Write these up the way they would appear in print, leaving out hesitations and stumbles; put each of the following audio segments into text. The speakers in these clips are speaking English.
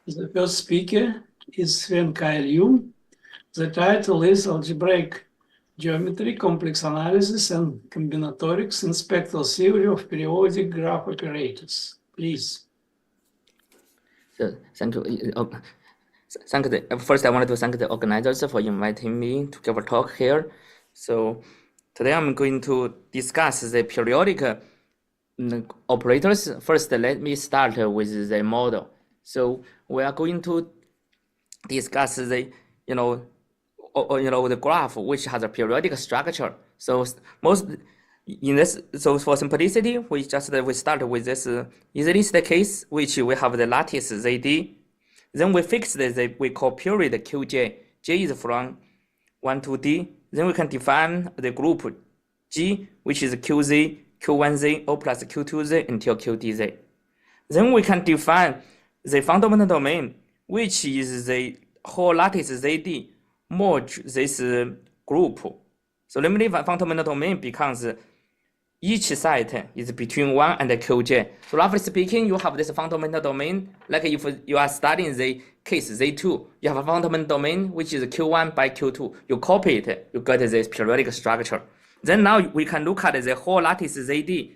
The first speaker is Wencai Liu. The title is Algebraic Geometry, Complex Analysis, and Combinatorics in Spectral Theory of Periodic Graph Operators. Please. So, thank you. First, I wanted to thank the organizers for inviting me to give a talk here. So today I'm going to discuss the periodic operators. First, let me start with the model. So we are going to discuss the the graph which has a periodic structure. So so for simplicity, we start with this easiest case, which we have the lattice ZD. Then we fix we call period Qj. J is from 1 to D. Then we can define the group G, which is Qz, Q1z, O plus Q2z until Qdz. Then we can define the fundamental domain, which is the whole lattice ZD merge this group. So limited fundamental domain becomes each site is between 1 and Qj. So roughly speaking, you have this fundamental domain. Like if you are studying the case Z2, you have a fundamental domain which is Q1 by Q2. You copy it, you get this periodic structure. Then now we can look at the whole lattice ZD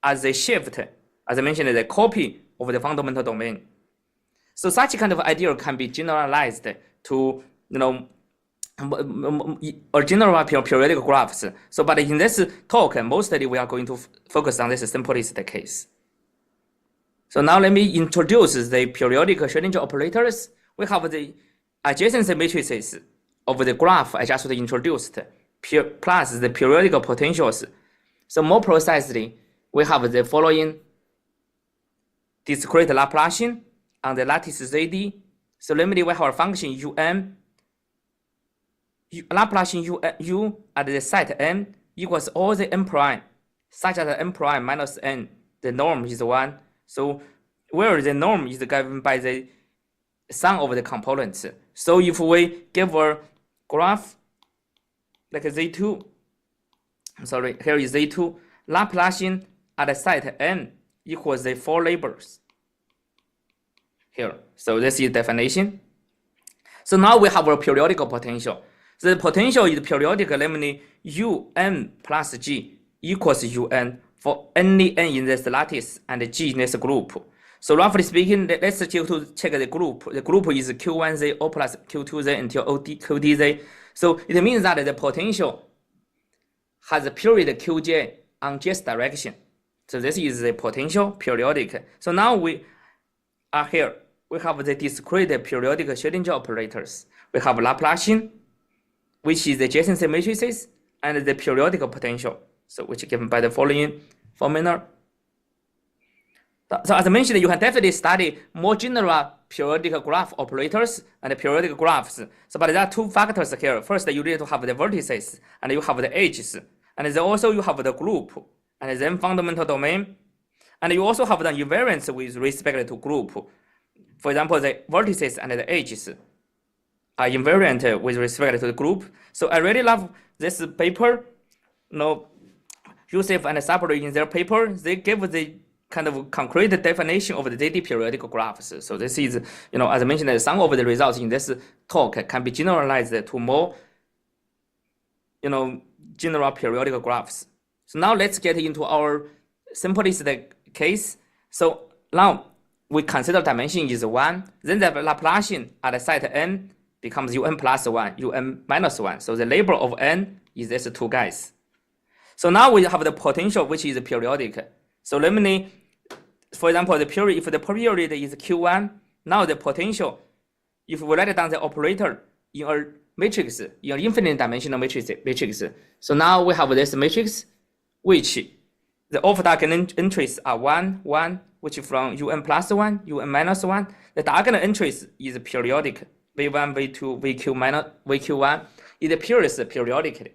as a shift, as I mentioned, the copy of the fundamental domain. So such kind of idea can be generalized to or general periodic graphs. So, but in this talk, mostly we are going to focus on this simplest case. So now let me introduce the periodic Schrödinger operators. We have the adjacency matrices of the graph I just introduced, plus the periodic potentials. So more precisely, we have the following discrete Laplacian on the lattice ZD. So namely, we have a function um. Laplacian u at the site n equals all the n prime, such that n prime minus n, the norm is 1. So where the norm is given by the sum of the components. So if we give a graph like Z2, sorry, here is Z2, Laplacian at the site n equals the 4 labels here. So this is definition. So now we have a periodic potential. The potential is periodic, namely un plus g equals un for any n in this lattice and g in this group. So roughly speaking, let's check the group. The group is Q1z, O plus Q2z until Qdz. So it means that the potential has a period Qj on j's direction. So this is the potential periodic. So now we are here. We have the discrete periodic Schrödinger operators. We have Laplacian, which is the adjacency matrices, and the periodic potential, so which is given by the following formula. So as I mentioned, you can definitely study more general periodic graph operators and periodic graphs. So, but there are two factors here. First, you need to have the vertices, and you have the edges, and then also you have the group, and then fundamental domain, and you also have the invariance with respect to group. For example, the vertices and the edges are invariant with respect to the group. So I really love this paper. Yusuf and Sabri in their paper, they give the kind of concrete definition of the ZD periodic graphs. So this is, as I mentioned, some of the results in this talk can be generalized to more, general periodic graphs. So now let's get into our simplest case. So now we consider dimension is 1, then the Laplacian at the site n becomes un plus 1, un minus 1. So the label of n is these two guys. So now we have the potential, which is periodic. So let me, for example, the period, if the period is Q1, now the potential, if we write down the operator in a matrix, in an infinite dimensional matrix. So now we have this matrix, which the off-diagonal entries are 1, 1, which from un plus 1, un minus 1. The diagonal entries is periodic. V1, V2, VQ minus VQ1, it appears periodically.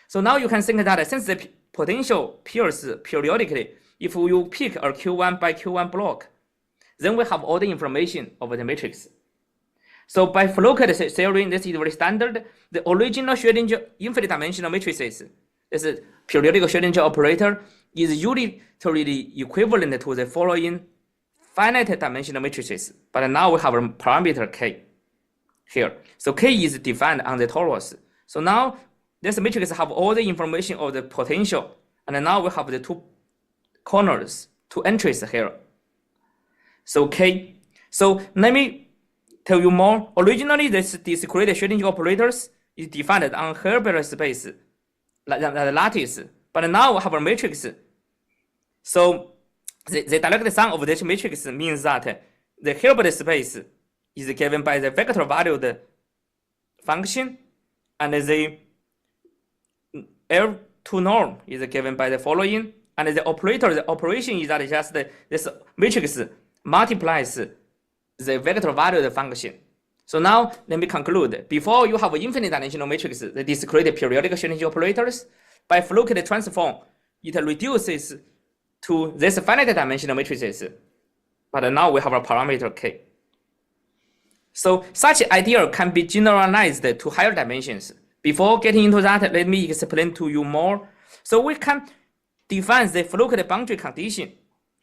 So now you can think that since the potential appears periodically, if you pick a Q1 by Q1 block, then we have all the information of the matrix. So by Floquet theory, this is very standard. The original Schrödinger infinite dimensional matrices, this is periodic Schrödinger operator, is unitarily equivalent to the following finite dimensional matrices, but now we have a parameter k here. So k is defined on the torus. So now this matrix have all the information of the potential, and now we have the two corners, two entries here. So k. So let me tell you more. Originally, this discrete Schrödinger operators is defined on Hilbert space, the lattice. But now we have a matrix. So the direct sum of this matrix means that the Hilbert space is given by the vector valued function, and the L2 norm is given by the following, and the operation is that just this matrix multiplies the vector valued function. So now let me conclude. Before you have infinite dimensional matrix, the discrete periodic Schrödinger operators, by Fluke transform, it reduces to this finite dimensional matrices. But now we have a parameter k. So such idea can be generalized to higher dimensions. Before getting into that, let me explain to you more. So we can define the Fluke boundary condition.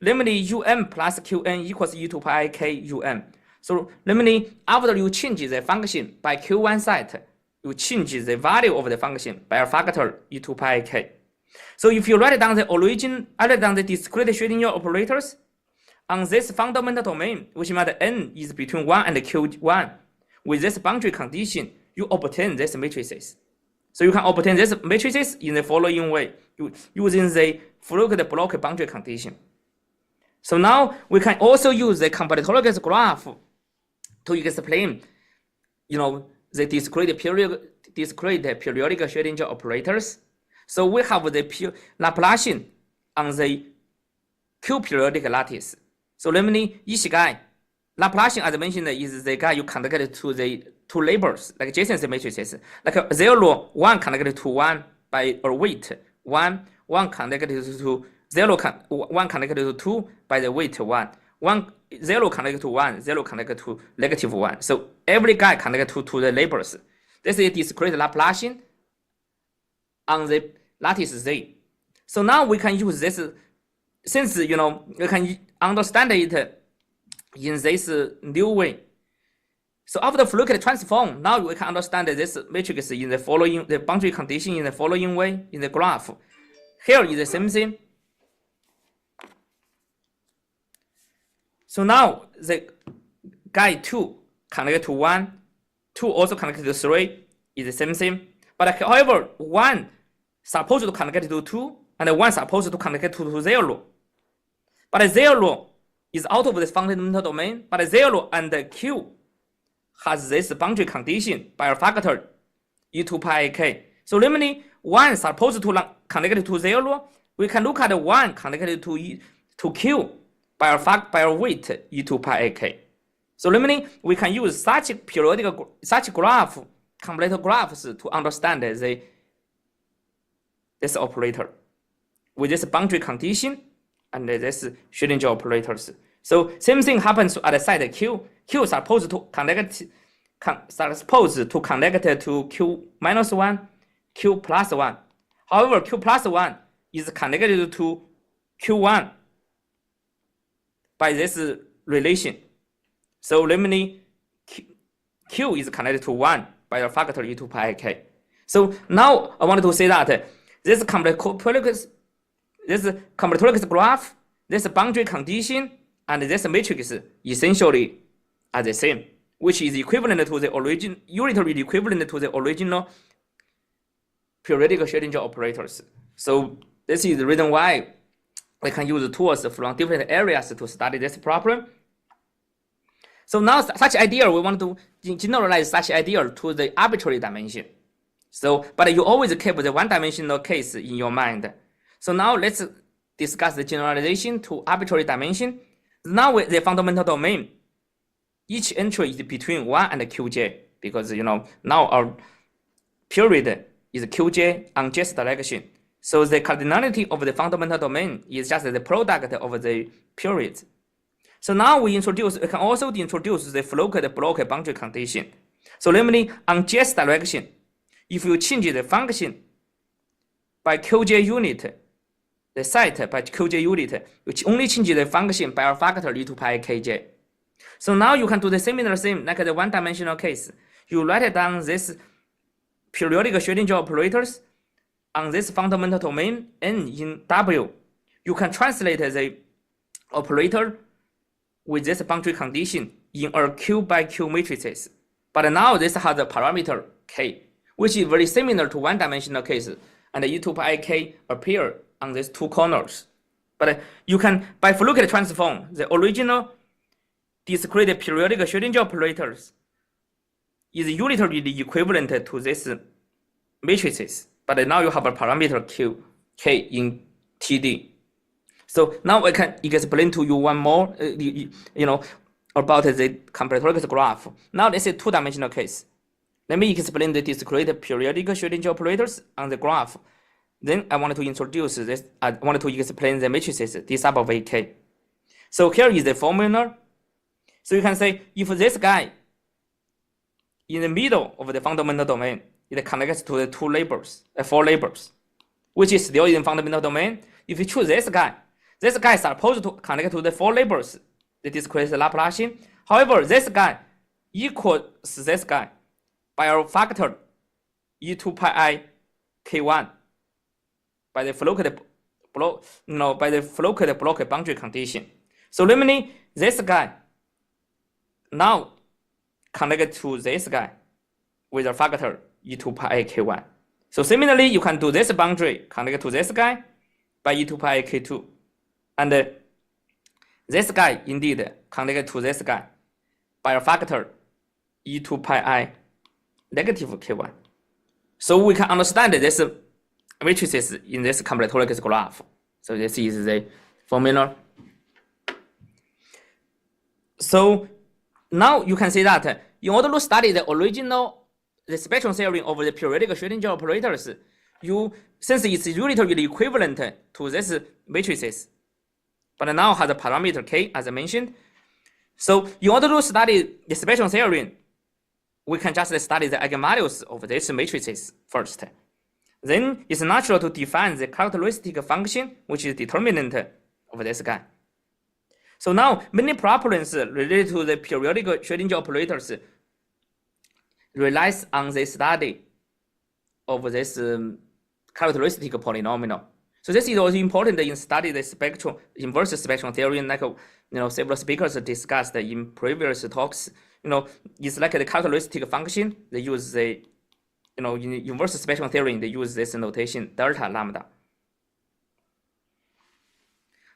Namely, um plus qn equals e to pi k um. So namely, after you change the function by q1 set, you change the value of the function by a factor e to pi k. So if you write down the origin, other than the discrete Schrödinger operators, on this fundamental domain, which means n is between 1 and q1, with this boundary condition, you obtain these matrices. So you can obtain these matrices in the following way, using the Fluke block boundary condition. So now we can also use the combinatorics graph to explain, the discrete periodic Schrödinger operators. So we have the Laplacian on the Q periodic lattice. So namely, each guy, Laplacian, as I mentioned, is the guy you connect to the two labels, like adjacency matrices, like 0, 1 connected to 1 by a weight, 1 connected to 0, 1 connected to 2 by the weight 1, 0 connected to 1, 0 connected to -1. So every guy connected to the labels. This is discrete Laplacian on the lattice Z. So now we can use this, since we can understand it in this new way. So after Fluke transform, now we can understand this matrix in the following, the boundary condition in the following way in the graph. Here is the same thing. So now the guy 2 connected to 1, 2 also connected to 3 is the same thing. But however, 1 supposed to connect to 2 and 1 supposed to connect to 0. But 0 is out of the fundamental domain, but 0 and Q has this boundary condition by a factor e to pi k. So namely, 1 supposed to connect to 0, we can look at 1 connected to Q by a weight e to pi k. So namely, we can use such graph, combinatorial graphs to understand this operator with this boundary condition and this Schrödinger operators. So same thing happens at the side Q. Q is supposed to connect to Q minus 1, Q plus 1. However, Q plus 1 is connected to Q1 by this relation. So namely, Q is connected to 1 by a factor e to pi k. So now I wanted to say that this combinatorics graph, this boundary condition, and this matrix essentially are the same, which is equivalent to the unitary equivalent to the original periodic Schrödinger operators. So this is the reason why we can use tools from different areas to study this problem. So now such idea, we want to generalize such idea to the arbitrary dimension. So, but you always keep the one-dimensional case in your mind. So now let's discuss the generalization to arbitrary dimension. Now with the fundamental domain, each entry is between 1 and qj, because now our period is qj on j direction. So the cardinality of the fundamental domain is just the product of the periods. So now we can also introduce the Fluke block boundary condition. So namely, on j direction, if you change the function by qj unit, the set by qj unit, which only changes the function by a factor e to pi kj. So now you can do the similar thing like the one-dimensional case. You write down this periodic Schrödinger operators on this fundamental domain n in W. You can translate the operator with this boundary condition in a Q by Q matrices. But now this has a parameter k, which is very similar to one-dimensional case, and e to pi k appear on these two corners. But you can, by Fluke transform, the original discrete periodic Schrödinger operators is unitarily equivalent to this matrices. But now you have a parameter q, k in TD. So now I can explain to you one more, about the combinatorics graph. Now this is two-dimensional case. Let me explain the discrete periodic Schrödinger operators on the graph. Then I wanted to introduce this. I wanted to explain the matrices D sub of AK. So here is the formula. So you can say if this guy in the middle of the fundamental domain, it connects to the four labels, which is still in fundamental domain. If you choose this guy is supposed to connect to the four labels, the discrete Laplacian. However, this guy equals this guy by a factor e to pi I k1 by the Fluke block boundary condition. So namely, this guy now connect to this guy with a factor e to pi I k1. So similarly, you can do this boundary connect to this guy by e to pi I k2, and this guy indeed connected to this guy by a factor e to pi I negative k1. So we can understand this matrices in this combinatorics graph. So this is the formula. So now you can see that in order to study the spectral theory of the periodic Schrödinger operators, since it's unitarily equivalent to this matrices, but now has a parameter k, as I mentioned. So in order to study the spectral theory, we can just study the eigenvalues of these matrices first. Then it's natural to define the characteristic function, which is determinant of this guy. So now many problems related to the periodic Schrödinger operators relies on the study of this characteristic polynomial. So this is also important in study the inverse spectral theory, like several speakers discussed in previous talks. It's like the characteristic function. They use the in inverse spectral theory, they use this notation delta lambda.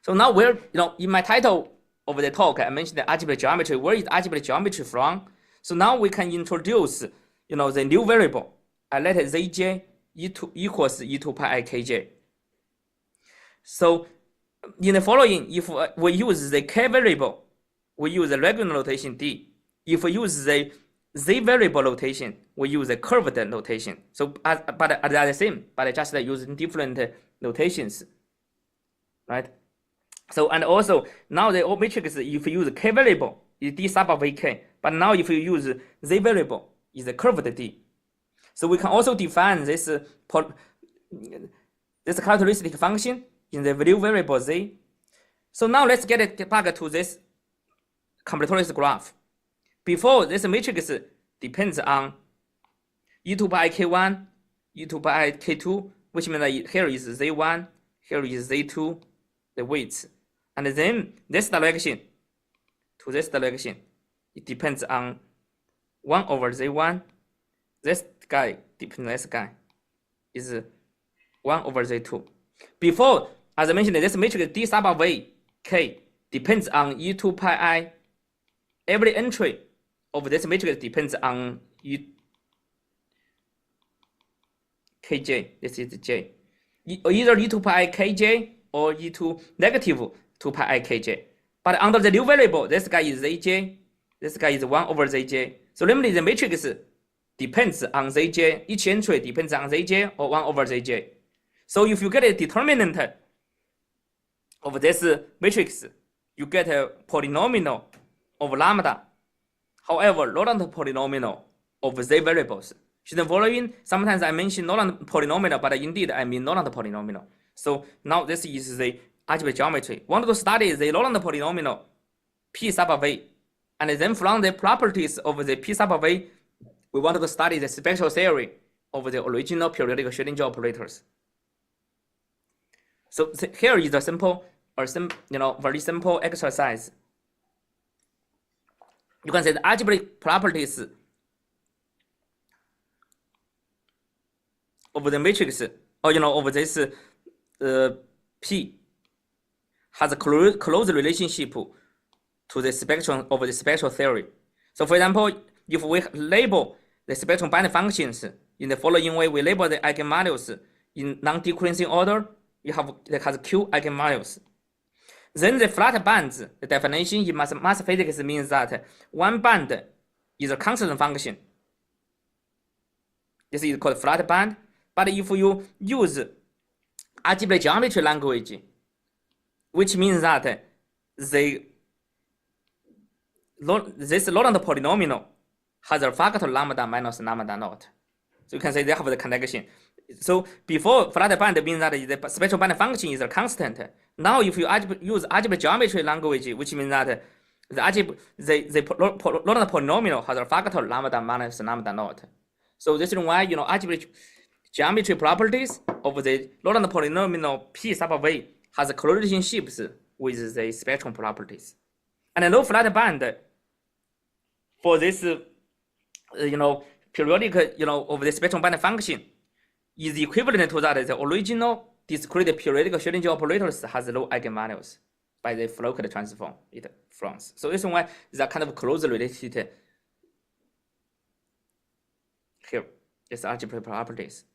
So now in my title of the talk, I mentioned the algebraic geometry. Where is algebraic geometry from? So now we can introduce the new variable. I let zj equals e to pi I kj. So in the following, if we use the k variable, we use the regular notation d. If we use the z variable notation, we use the curved notation. So but they are the same, but just using different notations, right? So and also now the matrix, if you use k variable, is d sub of ak. But now if you use z variable, is the curved d. So we can also define this characteristic function in the new variable z. So now let's get back to this combinatorics graph. Before, this matrix depends on e to pi k1, e to pi k2, which means that here is z1, here is z2, the weights. And then this direction to this direction, it depends on 1 over z1. This guy depends on this guy is 1 over z2. Before, as I mentioned, this matrix d sub of a k depends on e to pi I. Every entry of this matrix depends on kj. This is j. Either e to pi kj or e to negative 2 pi I kj. But under the new variable, this guy is zj. This guy is 1 over zj. So namely, the matrix depends on zj. Each entry depends on zj or 1 over zj. So if you get a determinant of this matrix, you get a polynomial of lambda. However, Laurent polynomial of z variables. So the following, sometimes I mention Laurent polynomial, but indeed I mean Laurent polynomial. So now this is the algebraic geometry. We want to study the Roland polynomial P sub of A. And then from the properties of the P sub of A, we want to study the spectral theory of the original periodic Schrödinger operators. So here is a simple or very simple exercise. You can say the algebraic properties of the matrix, or of this P has a close relationship to the spectrum of the spectral theory. So for example, if we label the spectrum band functions in the following way, we label the eigenvalues in non-decreasing order, that has Q eigenvalues. Then the flat bands, the definition in mass physics means that one band is a constant function. This is called flat band. But if you use algebraic geometry language, which means that this Roland polynomial has a factor lambda minus lambda naught. So you can say they have the connection. So before flat band means that the spectral band function is a constant. Now if you use algebraic geometry language, which means that the Roland polynomial has a factor lambda minus lambda naught. So this is why algebraic geometry properties of the Roland polynomial P sub of A has correlationships with the spectrum properties. And a low flat band for this periodic of the spectrum band function is equivalent to that the original discrete periodic Schrödinger operators has low eigenvalues by the Floquet transform it forms. So this is why they are kind of closely related here. It's algebraic properties.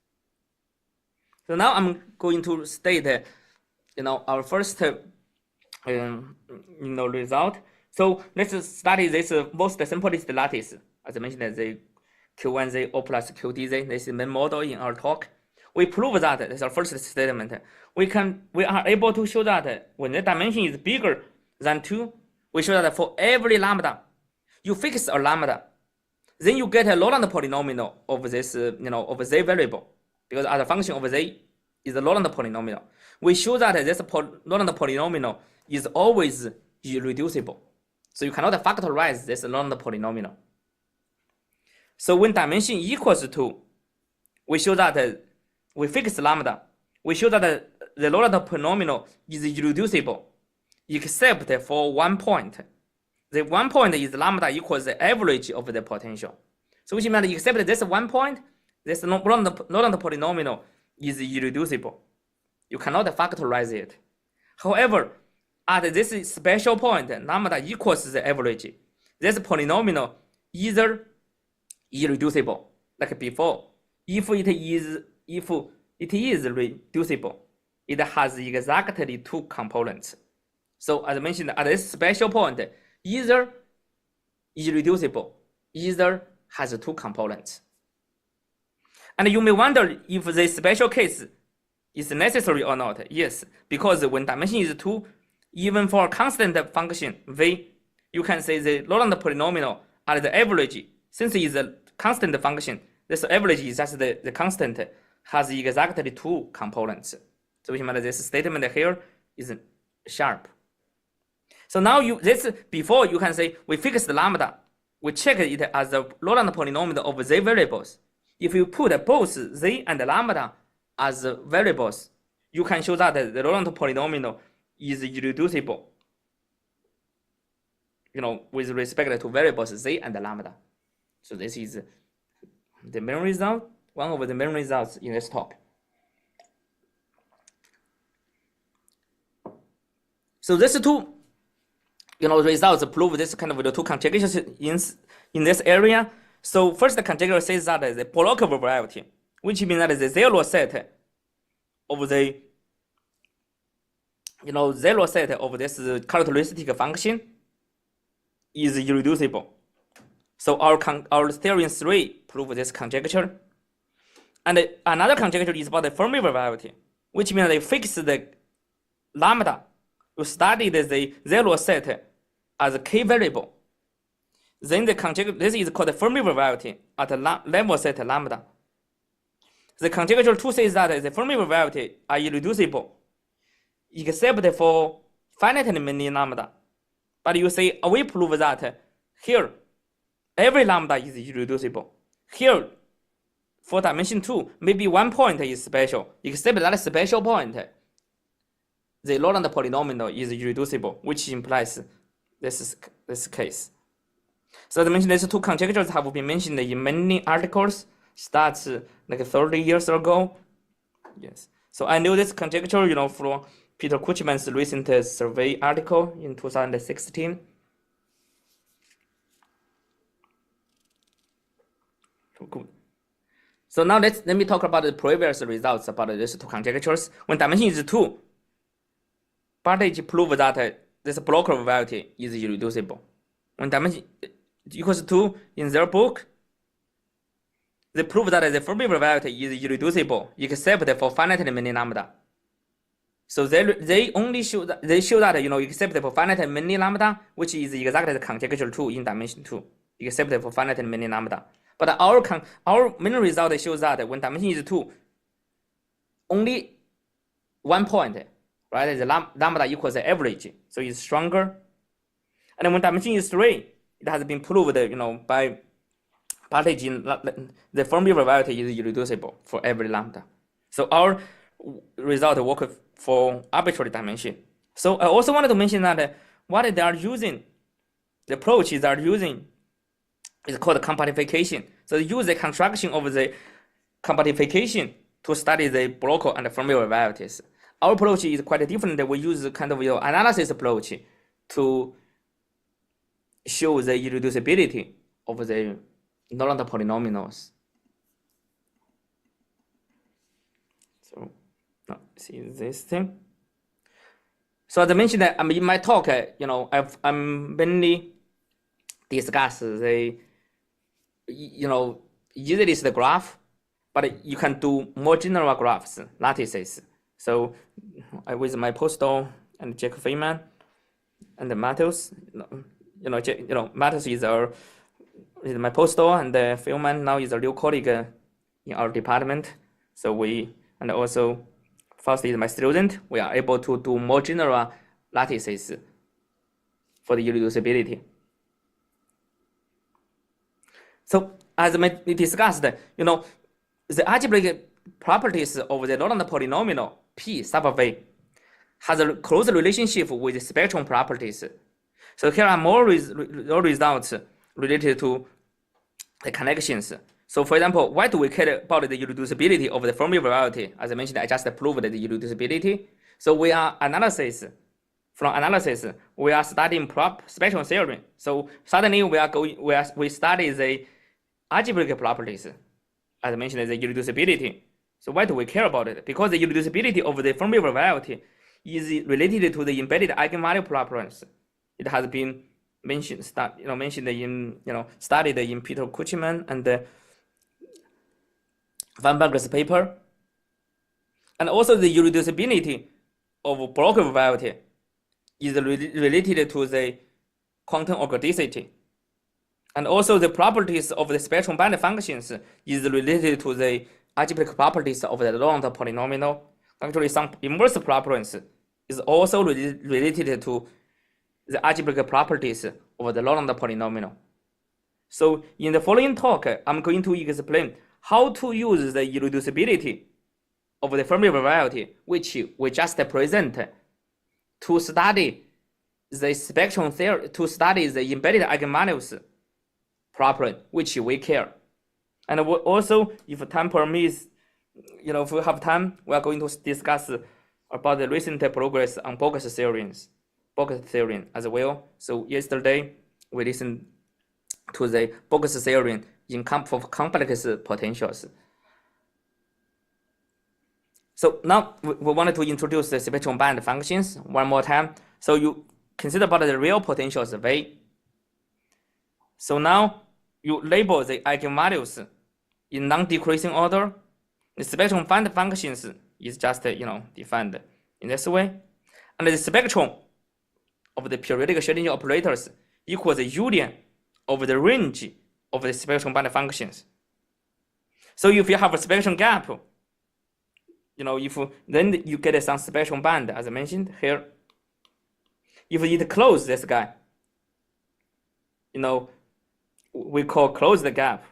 So now I'm going to state our first result. So let's study this most simplest lattice. As I mentioned, the Q1Z O plus QDZ. This is the main model in our talk. We prove that this is our first statement. We are able to show that when the dimension is bigger than 2, we show that for every lambda, you fix a lambda, then you get a Roland polynomial of this of Z variable, because as a function of Z is a Roland polynomial. We show that this Roland polynomial is always irreducible. So you cannot factorize this Roland polynomial. So when dimension equals 2, we show that we fix lambda. We show that the Roland polynomial is irreducible, except for one point. The one point is lambda equals the average of the potential. So which means except this one point, this Roland polynomial is irreducible. You cannot factorize it. However, at this special point, lambda equals the average. This polynomial either irreducible, like before. If it is reducible, it has exactly 2 components. So as I mentioned, at this special point, either irreducible, either has 2 components. And you may wonder if this special case is necessary or not. Yes, because when dimension is 2, even for a constant function v, you can say the Roland polynomial at the average, since it is a constant function, this average is just the constant, has exactly 2 components. So which means this statement here is sharp. So now before you can say we fix the lambda, we check it as the Roland polynomial of Z variables. If you put both Z and lambda as variables, you can show that the Roland polynomial is irreducible, with respect to variables Z and lambda. So this is the main result, one of the main results in this talk. So these 2 results prove this kind of the 2 conjugations in this area. So first the conjugation says that the Bloch variety, which means that the 0 set of the zero set of this characteristic function is irreducible. So our theorem 3 proves this conjecture. And another conjecture is about the Fermi variety, which means they fix the lambda. You study the 0 set as a k variable. Then the conjecture, this is called the Fermi variety at level set lambda. The conjecture 2 says that the Fermi variety are irreducible except for finitely many lambda. But you say, we prove that here, every lambda is irreducible. Here, for dimension 2, maybe one point is special, except that special point, the Laurent polynomial is irreducible, which implies this case. So I mentioned these two conjectures have been mentioned in many articles, starts like 30 years ago. Yes. So I knew this conjecture, from Peter Kuchman's recent survey article in 2016. Good. So now let me talk about the previous results about these two conjectures. When dimension is 2, Bartage proved that this block of variety is irreducible. When dimension equals 2 in their book, they prove that the Fermi variety is irreducible except for finitely many lambda. So they only show that except for finitely many lambda, which is exactly the conjecture 2 in dimension 2, except for finitely many lambda. But our main result shows that when dimension is 2, only 1 point, right? The lambda equals the average, so it's stronger. And when dimension is 3, it has been proved, by Bartage, the Fermi variety is irreducible for every lambda. So our result work for arbitrary dimension. So I also wanted to mention that what they are using, the approach they are using, is called compactification. So they use the construction of the compactification to study the block and the Fermi varieties. Our approach is quite different. We use kind of analysis approach to show the irreducibility of the Laurent polynomials. So now see this thing. So as I mentioned, in my talk, I'm mainly discuss the usually it's the graph, but you can do more general graphs, lattices. So with my postdoc and Jack Feynman and Matheus, Matheus is my postdoc, and Feynman now is a new colleague in our department. So and also Faust is my student. We are able to do more general lattices for the irreducibility. So as we discussed, the algebraic properties of the Laurent polynomial P sub V has a close relationship with the spectrum properties. So here are more results related to the connections. So for example, why do we care about the irreducibility of the Fermi variety? As I mentioned, I just proved the irreducibility. So from analysis, we are studying spectrum theory. So suddenly we study the algebraic properties. As I mentioned, the irreducibility. So why do we care about it? Because the irreducibility of the Fermi variety is related to the embedded eigenvalue problems. It has been mentioned in studied in Peter Kuchman and Van Berger's paper. And also the irreducibility of block variety is related to the quantum ergodicity. And also the properties of the spectrum band functions is related to the algebraic properties of the Laurent polynomial. Actually, some inverse problems is also related to the algebraic properties of the Laurent polynomial. So in the following talk, I'm going to explain how to use the irreducibility of the Fermi variety, which we just present, to study the spectrum theory, to study the embedded eigenvalues problem, which we care. And also, if time permits, if we have time, we are going to discuss about the recent progress on Bogus theorem as well. So yesterday, we listened to the Bogus theorem for complex potentials. So now we wanted to introduce the spectrum band functions one more time. So you consider about the real potentials V. So now you label the eigenvalues in non-decreasing order. The spectrum band functions is just defined in this way, and the spectrum of the periodic Schrödinger operators equals the union of the range of the spectrum band functions. So if you have a spectrum gap, if then you get some spectral band, as I mentioned here. If it close this guy, we call close the gap.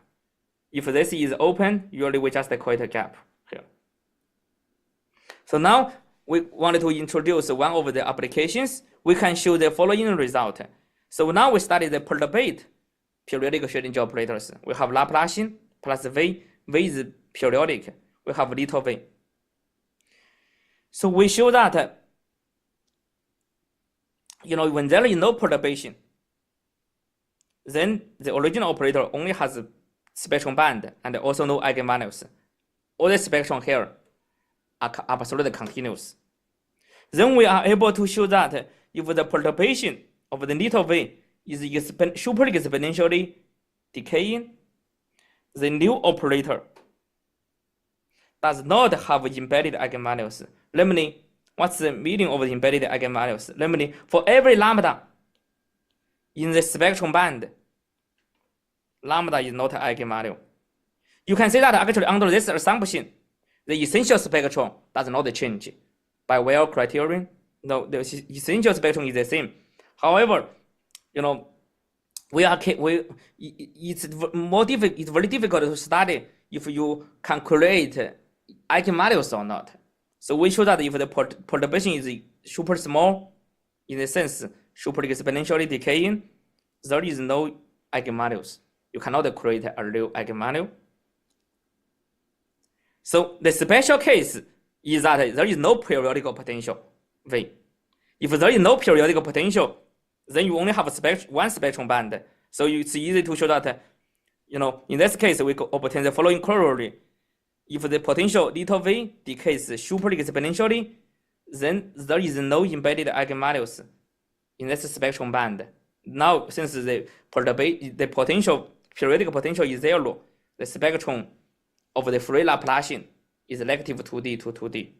If this is open, usually we just call it a gap here. So now we wanted to introduce one of the applications. We can show the following result. So now we study the perturbate periodic Schrödinger operators. We have Laplacian plus V. V is periodic. We have little v. So we show that when there is no perturbation, then the original operator only has a spectrum band and also no eigenvalues. All the spectrum here are absolutely continuous. Then we are able to show that if the perturbation of the little v is super exponentially decaying, the new operator does not have embedded eigenvalues. Namely, what's the meaning of the embedded eigenvalues? Namely, for every lambda in the spectrum band, lambda is not an eigenvalue. You can say that actually under this assumption, the essential spectrum does not change. By Weil criterion, no, the essential spectrum is the same. However, it's very difficult to study if you can create eigenvalues or not. So we show that if the perturbation is super small, in a sense, super exponentially decaying, there is no eigenvalues. You cannot create a real eigenvalue. So the special case is that there is no periodical potential V. If there is no periodical potential, then you only have one spectrum band. So it's easy to show that, in this case, we could obtain the following corollary. If the potential little v decays super exponentially, then there is no embedded eigenvalues in this spectrum band. Now, since the periodic potential is zero, the spectrum of the free Laplacian is negative 2D to 2D.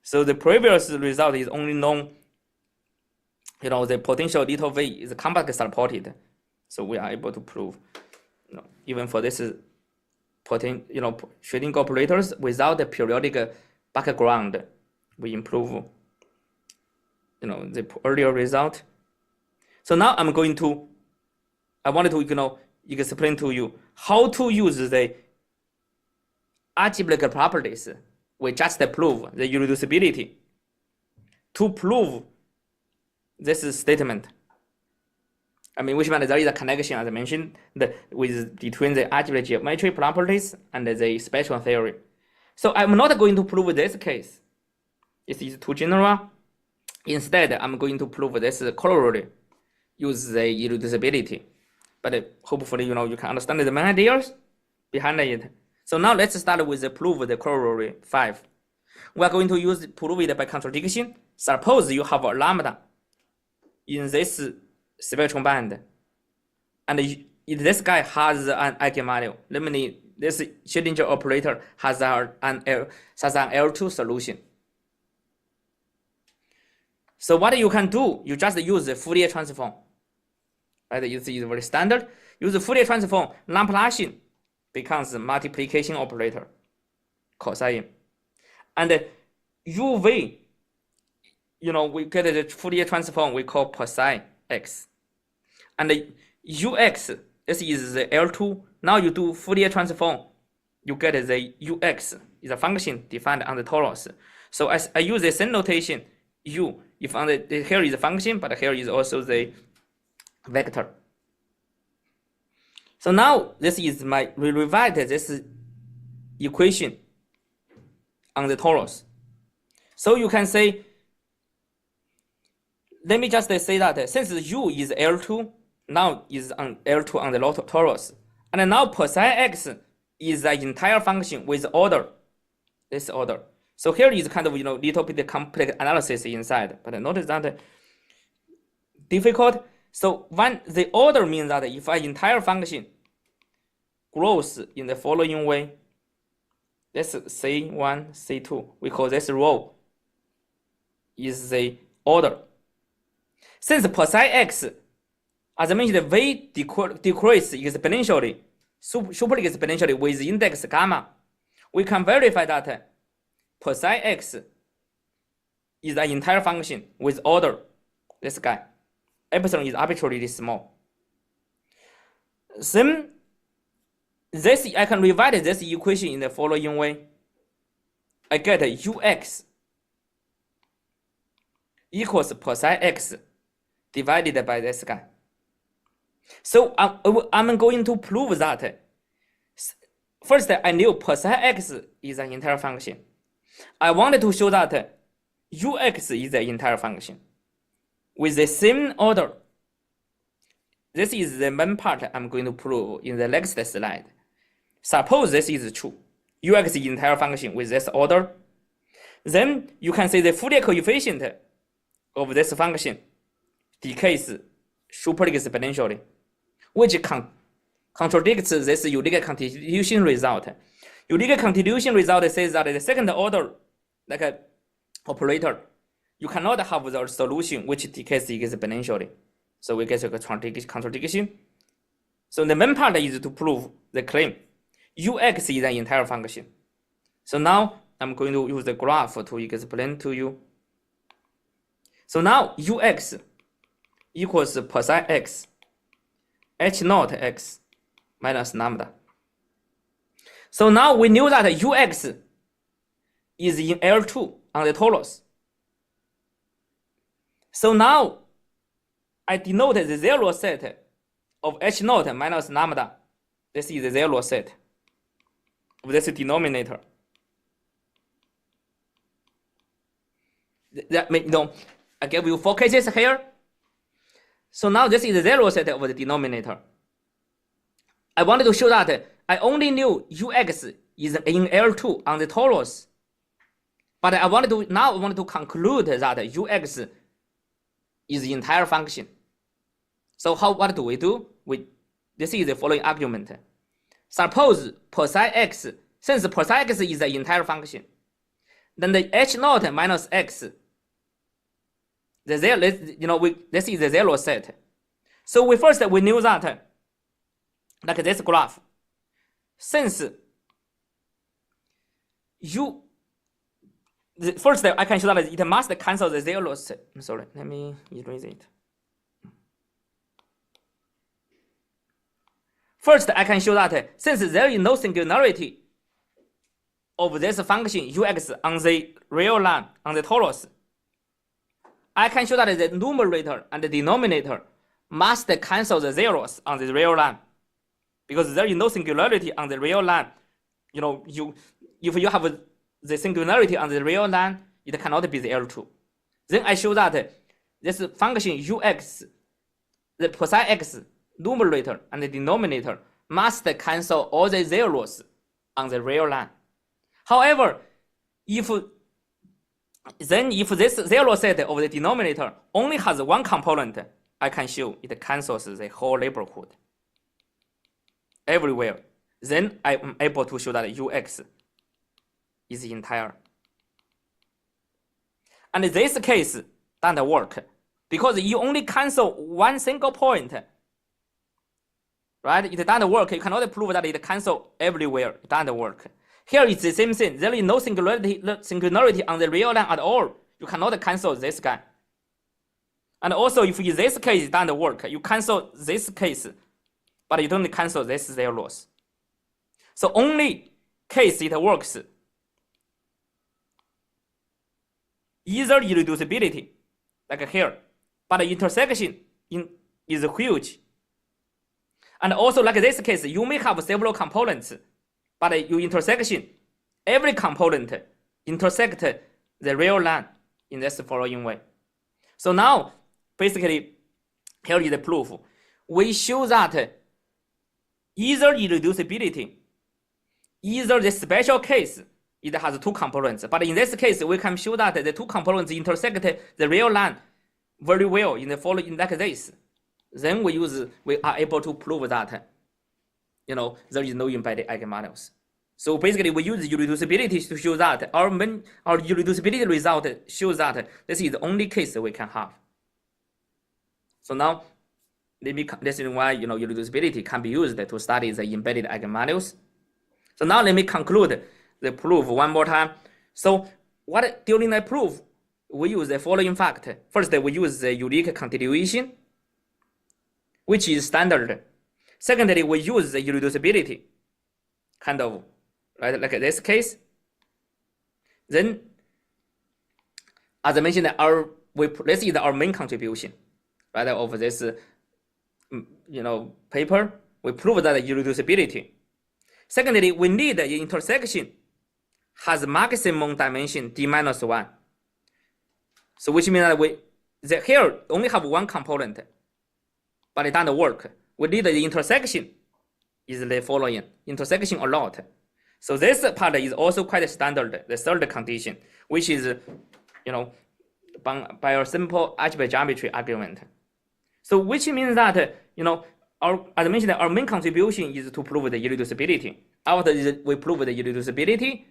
So the previous result is only known, the potential little v is compact supported. So we are able to prove, even for this Schrödinger operators without the periodic background, we improve, the earlier result. So now I wanted to, explain to you how to use the algebraic properties we just proved, the irreducibility, to prove this statement. Which means there is a connection, as I mentioned, between the algebraic geometry properties and the spectral theory. So I'm not going to prove this case. It is too general. Instead, I'm going to prove this corollary, use the irreducibility. But hopefully, you can understand the main ideas behind it. So now let's start with the proof the corollary 5. We are going to prove it by contradiction. Suppose you have a lambda in this spectrum band, and this guy has an eigenvalue. Namely, this Schrödinger operator has an L2 solution. So what you can do, you just use the Fourier transform. Right? This is very standard. Use the Fourier transform. Laplacian becomes the multiplication operator, cosine, and UV. We get the Fourier transform we call cosine x, and ux. This is the L2. Now you do Fourier transform, you get the ux is a function defined on the torus. So as I use the same notation, u. If on here is a function, but here is also the vector. So now this is we rewrite this equation on the torus. So you can say, let me just say that since u is L2, now is on L2 on the torus, and now cosine x is the entire function with order, this order. So here is kind of little bit complex analysis inside, but notice that difficult. So when the order means that if an entire function grows in the following way, this C1, C2, we call this row is the order. Since cosine x, as I mentioned, the v decreases exponentially, super exponentially with index gamma, we can verify that psi x is an entire function with order, this guy. Epsilon is arbitrarily small. Then this, I can rewrite this equation in the following way. I get ux equals psi x divided by this guy. So I'm going to prove that. First, I knew psi x is an entire function. I wanted to show that ux is an entire function with the same order. This is the main part I'm going to prove in the next slide. Suppose this is true. Ux is entire function with this order. Then you can say the Fourier coefficient of this function decays super exponentially, which contradicts this unique continuation result. Unique continuation result says that the second order like a operator, you cannot have the solution which decays exponentially. So we get a contradiction. So the main part is to prove the claim. Ux is an entire function. So now I'm going to use the graph to explain to you. So now Ux equals psi x h0 x minus lambda. So now we knew that Ux is in L2 on the torus. So now I denote the zero set of h0 minus lambda. This is the zero set of this denominator. That means, I give you 4 cases here. So now this is the zero set of the denominator. I wanted to show that I only knew Ux is in L2 on the torus. But I wanted to conclude that Ux is the entire function. So what do we do? This is the following argument. Suppose psi x, since psi x is the entire function, then the h0 minus x, this is the zero set. So we knew that, like this graph, since first I can show that it must cancel the zero set. Sorry, let me erase it. First, I can show that since there is no singularity of this function ux on the real line on the torus, I can show that the numerator and the denominator must cancel the zeros on the real line, because there is no singularity on the real line. If you have the singularity on the real line, it cannot be the L2. Then I show that this function ux, the psi x, numerator and the denominator must cancel all the zeros on the real line. However, if this zero set of the denominator only has one component, I can show it cancels the whole neighborhood everywhere. Then I am able to show that ux is entire. And in this case doesn't work because you only cancel one single point. Right? It doesn't work. You cannot prove that it cancels everywhere. It doesn't work. Here it's the same thing. There is no singularity on the real line at all. You cannot cancel this guy. And also, if in this case it doesn't work, you cancel this case, but you don't cancel this zeros. So only case it works, either irreducibility, like here, but the intersection is huge. And also, like this case, you may have several components, but your intersection, every component intersect the real line in this following way. So now, basically, here is the proof. We show that either irreducibility, either the special case, it has two components. But in this case, we can show that the two components intersect the real line very well in the following like this. Then we are able to prove that there is no embedded eigenvalues. So basically we use irreducibility to show that our irreducibility result shows that this is the only case we can have. So now this is why irreducibility can be used to study the embedded eigenvalues. So now let me conclude the proof one more time. So what during the proof, we use the following fact. First, we use the unique continuation, which is standard. Secondly, we use the irreducibility, kind of, right, like this case. Then, as I mentioned, this is our main contribution, right, of this, paper. We prove that irreducibility. Secondly, we need the intersection has maximum dimension d minus 1. So which means that here only have one component, but it doesn't work. We need the intersection is the following, intersection a lot. So this part is also quite standard, the third condition, which is, by a simple algebraic geometry argument. So which means that, as I mentioned, our main contribution is to prove the irreducibility. After we prove the irreducibility,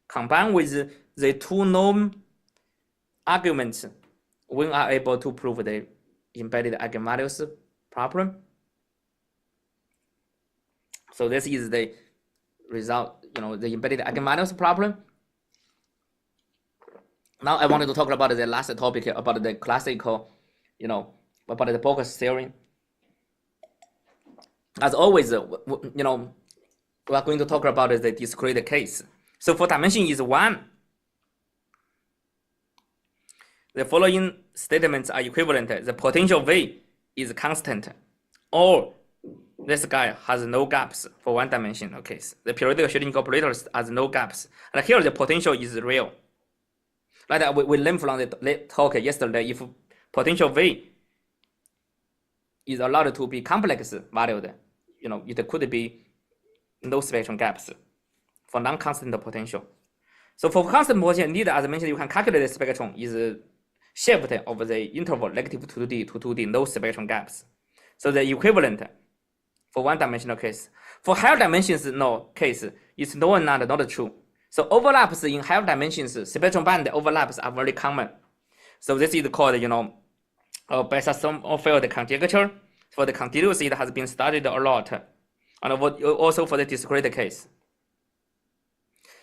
combined with the two norm arguments, we are able to prove the embedded eigenvalues problem. So this is the result, the embedded eigenvalues problem. Now I wanted to talk about the last topic, about the classical, about the focus theory. As always, we are going to talk about the discrete case. So for dimension is 1, the following statements are equivalent. The potential V is constant, or this guy has no gaps for one-dimensional case. The periodic Schrödinger operators has no gaps. And here the potential is real. Like we learned from the talk yesterday, if potential V is allowed to be complex valued, it could be no spectrum gaps for non-constant potential. So for constant potential, need, as I mentioned, you can calculate the spectrum is shift of the interval negative 2D to 2D, no spectrum gaps. So the equivalent for one-dimensional case. For higher dimensions, case is not true. So overlaps in higher dimensions, spectrum band overlaps are very common. So this is called, Bessel-Sommerfeld conjecture. For the continuous, it has been studied a lot, and also for the discrete case.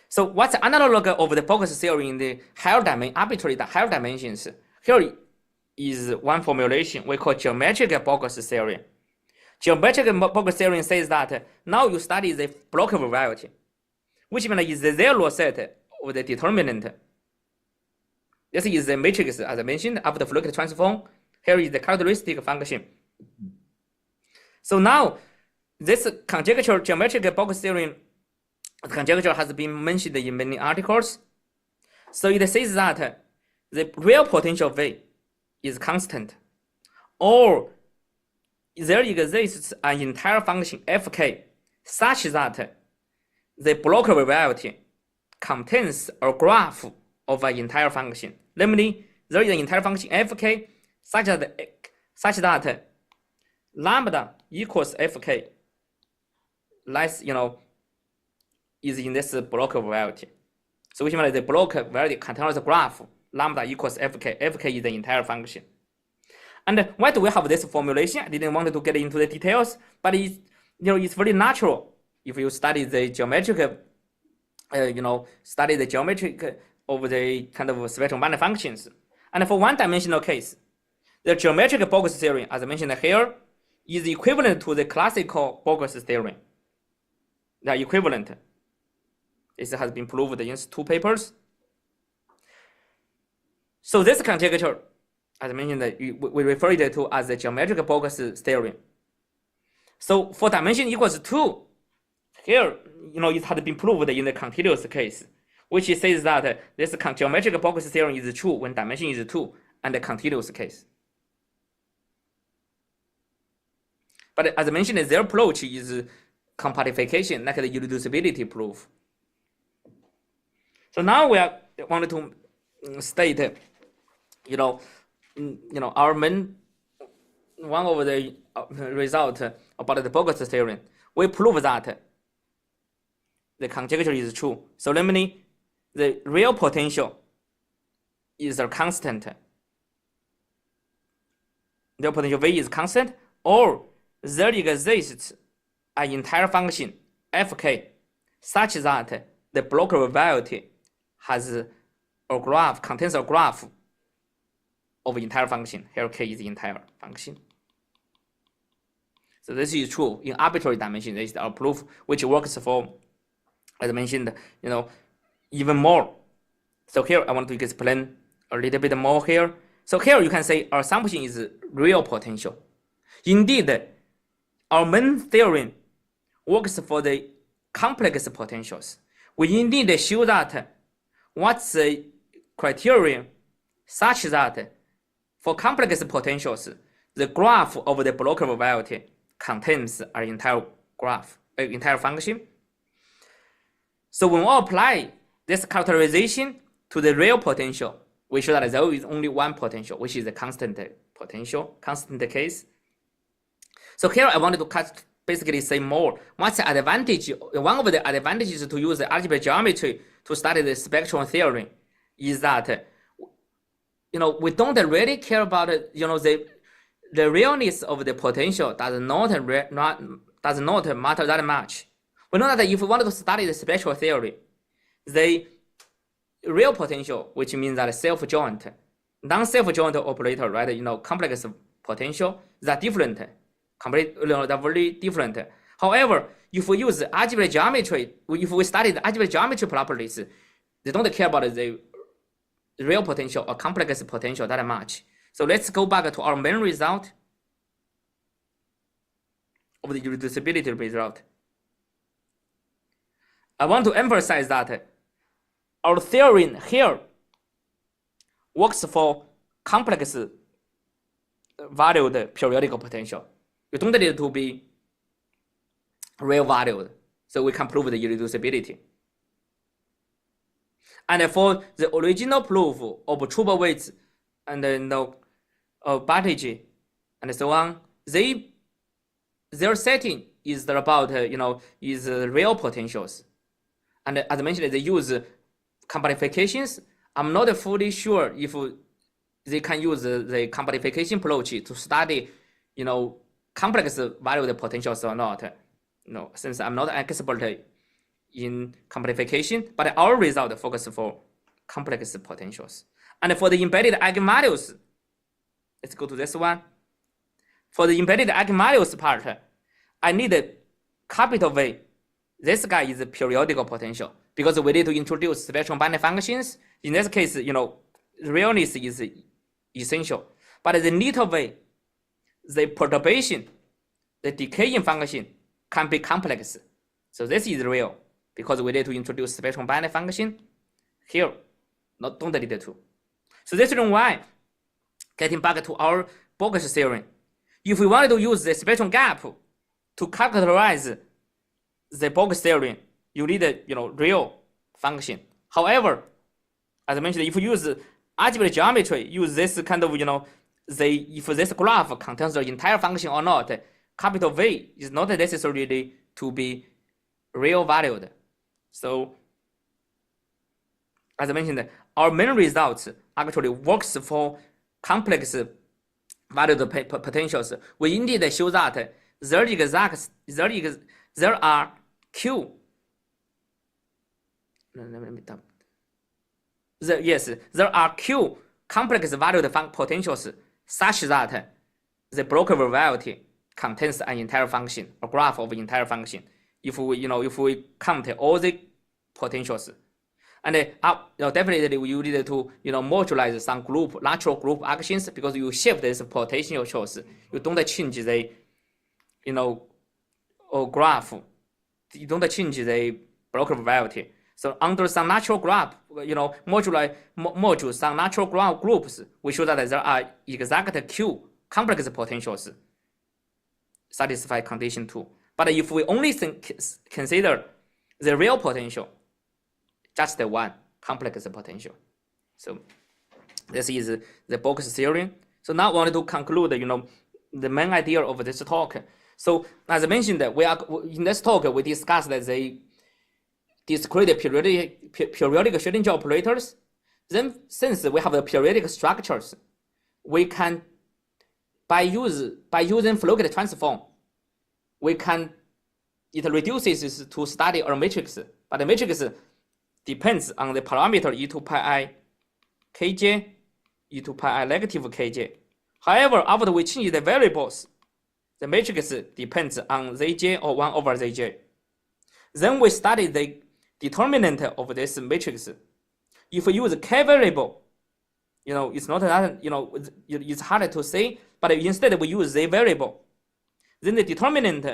So what's the analog of the focus theory in the arbitrary higher dimensions? Here is one formulation we call geometric focus theory. Geometric focus theory says that now you study the block variety, which means is the zero set of the determinant. This is the matrix, as I mentioned, after the Fourier transform. Here is the characteristic function. So now, this conjecture, geometric focus theory conjecture has been mentioned in many articles. So it says that the real potential V is constant, or there exists an entire function fk such that the block variety contains a graph of an entire function. Namely, there is an entire function fk such that lambda equals fk less, is in this block variety. So which means the block variety contains a graph lambda equals fk. Fk is the entire function. And why do we have this formulation? I didn't want to get into the details, but it's very natural if you study the geometric, study the geometric of the kind of spectrum band functions. And for one-dimensional case, the geometric focus theory, as I mentioned here, is equivalent to the classical focus theory. They are equivalent. This has been proved in 2 papers. So this conjecture, as I mentioned, we refer it to as the geometric focus theory. So for dimension equals 2, here, it had been proved in the continuous case, which says that this geometric focus theory is true when dimension is 2 and the continuous case. But as I mentioned, their approach is compactification, like the irreducibility proof. So now we are wanted to state, our main one of the result about the focus theory. We prove that the conjecture is true. So namely, the real potential is a constant. The potential V is constant, or there exists an entire function fk such that the block variety has or graph contains a graph of entire function. Here K is the entire function. So this is true in arbitrary dimension. This is our proof, which works for, as I mentioned, even more. So here I want to explain a little bit more here. So here you can say our assumption is real potential. Indeed, our main theorem works for the complex potentials. We indeed show that what's the criterion such that for complex potentials, the graph of the blocker variety contains an entire graph, an entire function. So when we apply this characterization to the real potential, we show that there is only one potential, which is the constant potential, constant case. So here I wanted to basically say more. What's the advantage? One of the advantages to use the algebraic geometry to study the spectral theory is that we don't really care about the realness of the potential does not matter that much. We know that if we want to study the spectral theory, the real potential, which means that self-joint, non-self-joint operator, right? Complex potential, they're different, they're very different. However, if we use algebraic geometry, if we study the algebraic geometry properties, they don't care about the real potential or complex potential that much. So let's go back to our main result of the irreducibility result. I want to emphasize that our theorem here works for complex valued periodic potential. You don't need to be real valued, so we can prove the irreducibility. And for the original proof of Chubowitz and Bartige and so on, their setting is about is real potentials. And as I mentioned, they use combinatorics. I'm not fully sure if they can use the combinatorics approach to study complex valued potentials or not. Since I'm not an expert in combinatorics, but our result focuses for complex potentials. And for the embedded eigenvalues, let's go to this one. For the embedded eigenvalues part, I need a capital V. This guy is a periodic potential because we need to introduce spectral binary functions. In this case, realness is essential. But the little V, the perturbation, the decaying function can be complex. So this is real because we need to introduce spectral binary function here. Don't need to. So this is why, getting back to our bogus theorem, if we wanted to use the spectral gap to characterize the bogus theorem, you need a real function. However, as I mentioned, if you use algebraic geometry, use this kind of if this graph contains the entire function or not, capital V is not necessarily to be real valued. So as I mentioned, our main results actually works for complex valued potentials. We indeed show that there are Q. There are Q complex valued potentials such that the blocker variety contains an entire function, a graph of entire function. If we count all the potentials, and definitely we need to modularize some natural group actions because you shift this potentials. You don't change the graph. You don't change the blocker variety. So under some natural graph, module some natural graph groups, we show that there are exact Q complex potentials satisfy condition 2. But if we only consider the real potential, just the one complex potential. So this is the box theorem. So now I wanted to conclude, the main idea of this talk. So as I mentioned, in this talk we discussed the discrete periodic Schrödinger operators. Then since we have the periodic structures, we can by using Floquet transform, it reduces to study a matrix, but the matrix depends on the parameter e to pi I kj into pi I negative kj. However, after we change the variables, the matrix depends on zj or 1 over zj. Then we study the determinant of this matrix. If we use k variable, it's not that, it's hard to say, but instead we use z variable. Then the determinant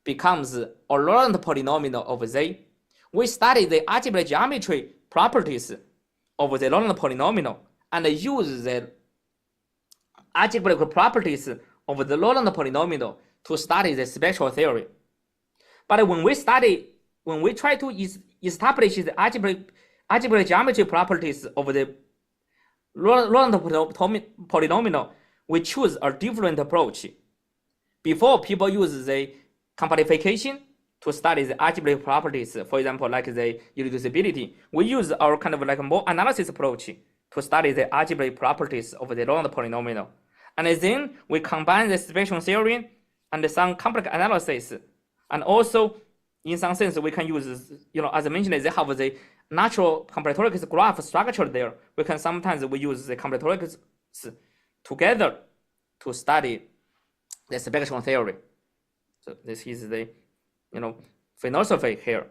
becomes a Laurent polynomial of z. We study the algebraic geometry properties of the Laurent polynomial and use the algebraic properties of the Laurent polynomial to study the spectral theory. But when we try to establish the algebraic geometry properties of the Laurent polynomial, we choose a different approach. Before, people use the compactification to study the algebraic properties, for example, like the irreducibility. We use our kind of like more analysis approach to study the algebraic properties of the Laurent polynomial. And then we combine the spectral theory and some complex analysis. And also, in some sense, we can use, as I mentioned, they have the natural combinatorics graph structure there. We can sometimes use the combinatorics together to study the spectral theory. So this is the, philosophy here.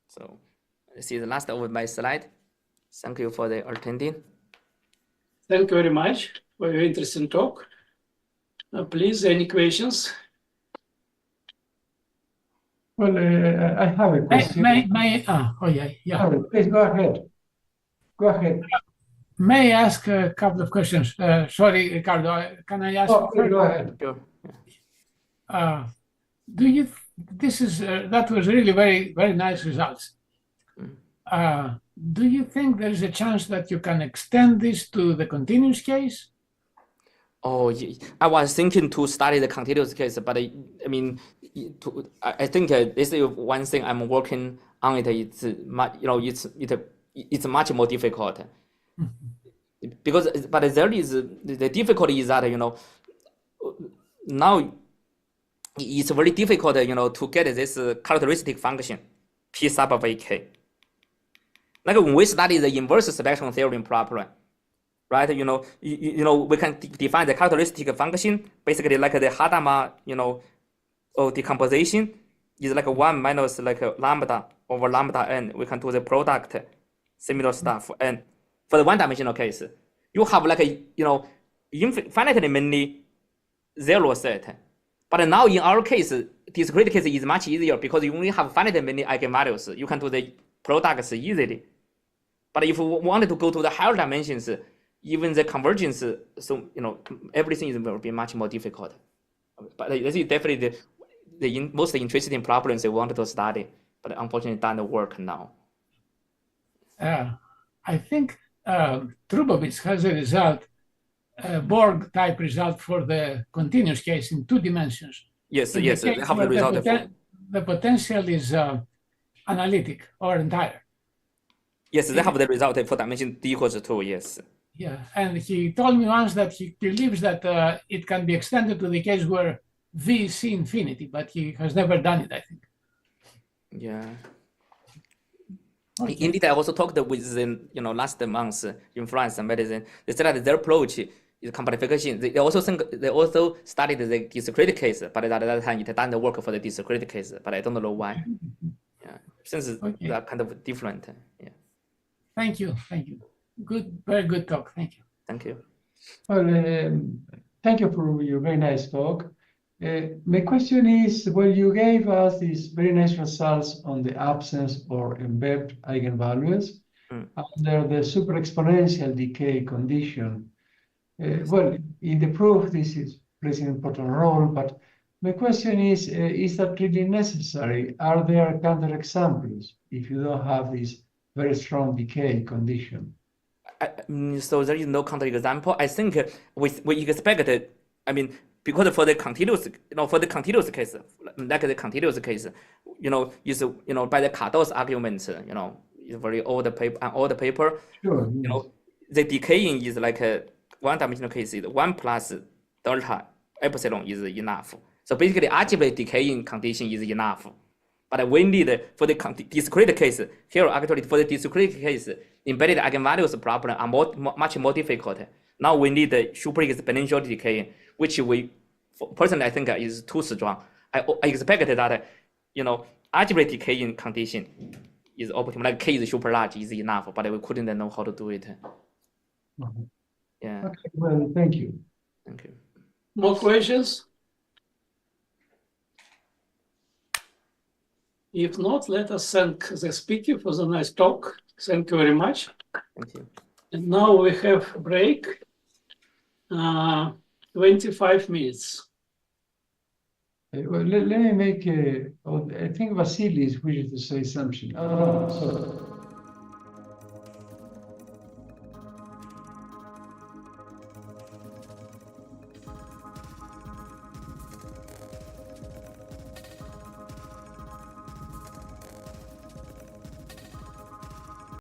So this is the last of my slide. Thank you for the attending. Thank you very much for your interesting talk. Please, any questions? Well, I have a question. Yeah. Please go ahead. Go ahead. May I ask a couple of questions? Sorry, Ricardo, can I ask? Please go ahead. Sure. That was really very, very nice results. Do you think there is a chance that you can extend this to the continuous case? Oh, I was thinking to study the continuous case, but I think this is one thing I'm working on. It's much more difficult. But there is the difficulty is that now it's very difficult to get this characteristic function p sub of ak. Like when we study the inverse spectrum theorem problem, right? We can define the characteristic function basically like the Hadamard decomposition is like 1 minus like lambda over lambda n. We can do the product, similar stuff. And for the one-dimensional case, you have like infinitely many zero set. But now in our case, discrete case is much easier because you only have finite many eigenvalues. You can do the products easily. But if you wanted to go to the higher dimensions, even the convergence, so everything will be much more difficult. But this is definitely the most interesting problems they wanted to study, but unfortunately doesn't work now. I think Trubowitz has a result, Borg type result for the continuous case in 2 dimensions. Yes, they have the result. The potential is analytic or entire. Yes, they have the result for dimension d equals 2, yes. Yeah, and he told me once that he believes that it can be extended to the case where V is C infinity, but he has never done it, I think. Yeah. Okay. Indeed, I also talked with them, last month in France and medicine. They said that their approach is compactification. They also studied the discrete case, but at that time it doesn't work for the discrete case. But I don't know why. Yeah, since they are kind of different. Yeah. Thank you. Good, very good talk. Thank you. Thank you. Well, thank you for your very nice talk. My question is, well, you gave us these very nice results on the absence or embedded eigenvalues under the super exponential decay condition. Well, in the proof, this plays an important role, but my question is that really necessary? Are there counterexamples if you don't have this very strong decay condition? So there is no counterexample. I think we expected, because for the continuous, case, like the continuous case, is by the Cardo's argument, is very old paper. Sure. The decaying is like a one-dimensional case. 1 plus delta epsilon is enough. So basically, algebraic decaying condition is enough. But we need for the discrete case here. Actually, for the discrete case, embedded eigenvalues problem are much more difficult. Now we need the super exponential decay, which personally I think is too strong. I expected that, algebraic decaying condition is optimal, like k is super large is enough, but we couldn't know how to do it. Yeah. Okay, well, thank you. Thank you. More questions? If not, let us thank the speaker for the nice talk. Thank you very much. Thank you. And now we have a break, 25 minutes. Well, let me make I think Vasilis wishes to say something. Oh, no, sorry.